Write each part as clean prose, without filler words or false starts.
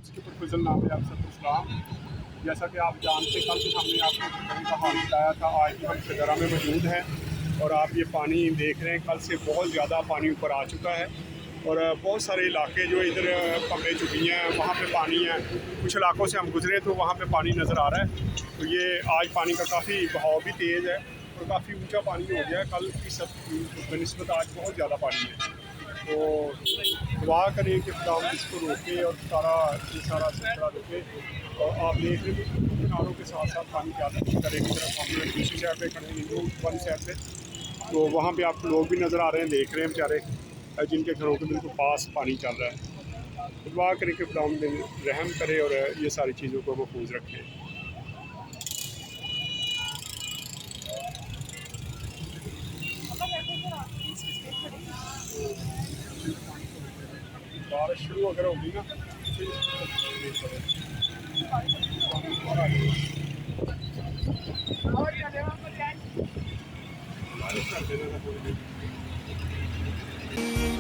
इसके प्रपोजल नाम है अफसर। जैसा कि आप जानते हैं, कल से हमने आपको कहीं का हाल बताया था। आज भी हम सदरा में मौजूद हैं और आप ये पानी देख रहे हैं। कल से बहुत ज़्यादा पानी ऊपर आ चुका है और बहुत सारे इलाके जो इधर पकड़े चुकी हैं वहाँ पे पानी है। कुछ इलाकों से हम गुजरे तो वहाँ पे पानी नज़र आ रहा है। तो ये आज पानी का काफ़ी बहाव भी तेज़ है और काफ़ी ऊंचा पानी हो गया है। कल की सब बनस्बत आज बहुत ज़्यादा पानी है। तो दुआ करें कि खुदा इसको रोके और ये सारा सिलसिला रोके। और आप देख रहे हैं किनारों के साथ साथ पानी ज़्यादा करे की तरफ हम लोग दूसरी साइड पे खड़े हैं, वाली साइड पे। तो वहाँ पे आपको लोग भी नज़र आ रहे हैं, देख रहे हैं बेचारे जिनके घरों के बिल्कुल पास पानी चल रहा है। तो दुआ करें कि खुदा रहम करे और ये सारी चीज़ों को महफूज रखें। बारिश शुरू अगर होगी ना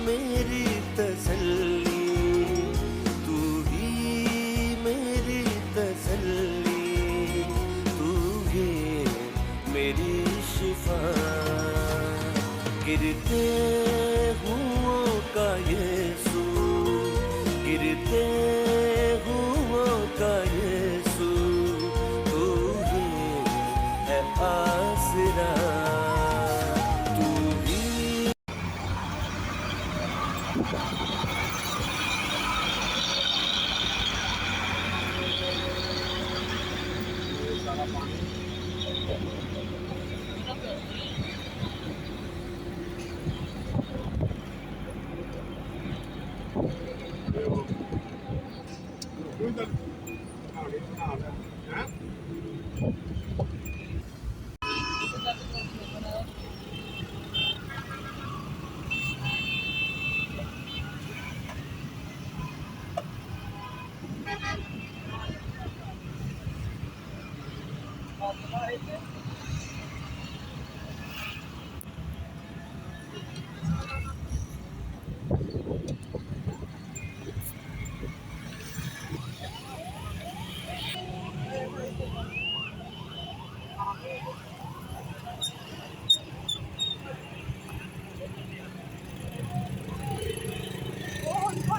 मेरी तसल्ली, तू ही मेरी तसल्ली, तू ही मेरी शिफा। गिरते हुओं का यीशु, गिरते हुओं का यीशु, तू ही है आसरा। सारा पानी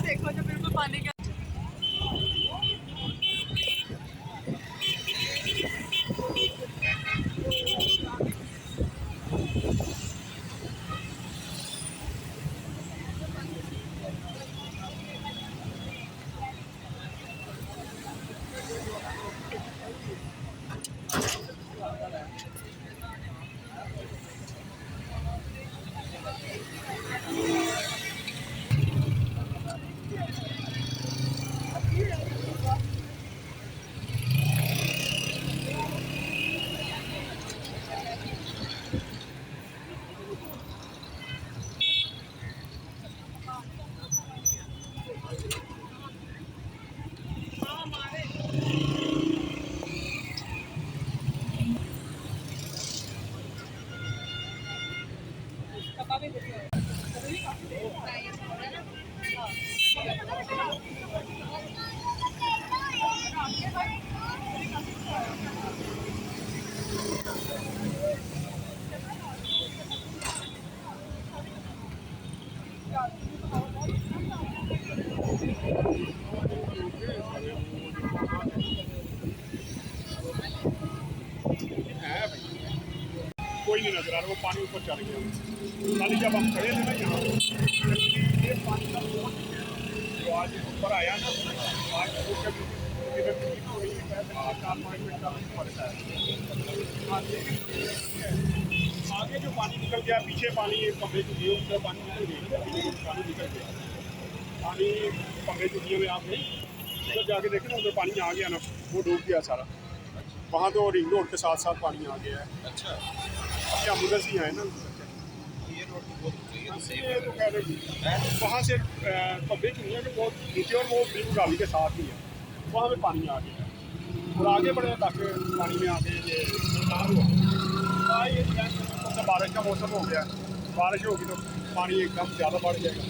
देखो जो बिल्कुल पानी के है भाई, कोई नहीं नजर आ रहा। वो पानी ऊपर चढ़ गया। खाली जब हम खड़े थे ना यहाँ, ये पानी का जो आज ऊपर आया ना, आज आगे जो पानी निकल गया, पीछे पानी कमरे चुकी है, पानी निकल गया, पानी निकल गया। पानी कमरे चुकी में आप गई उधर जाके देखें ना, उधर पानी आ गया ना, वो डूब गया सारा। वहाँ तो रिंग रोड के साथ साथ पानी आ गया है। अच्छा, अभी हम उधर से ही आए ना। ये रोड तो बहुत ऊँची है, सेफ ये है। तो कह रहे वहाँ से कब्बे चुनी है कि बहुत नीचे और वो बिल्कुल गाड़ी के साथ ही है, वहाँ पे पानी आ गया है। और आगे बढ़े ताकि पानी में आके ये नुकसान हुआ। ये बारिश का मौसम हो गया, बारिश होगी तो पानी एकदम ज़्यादा बढ़ जाएगा।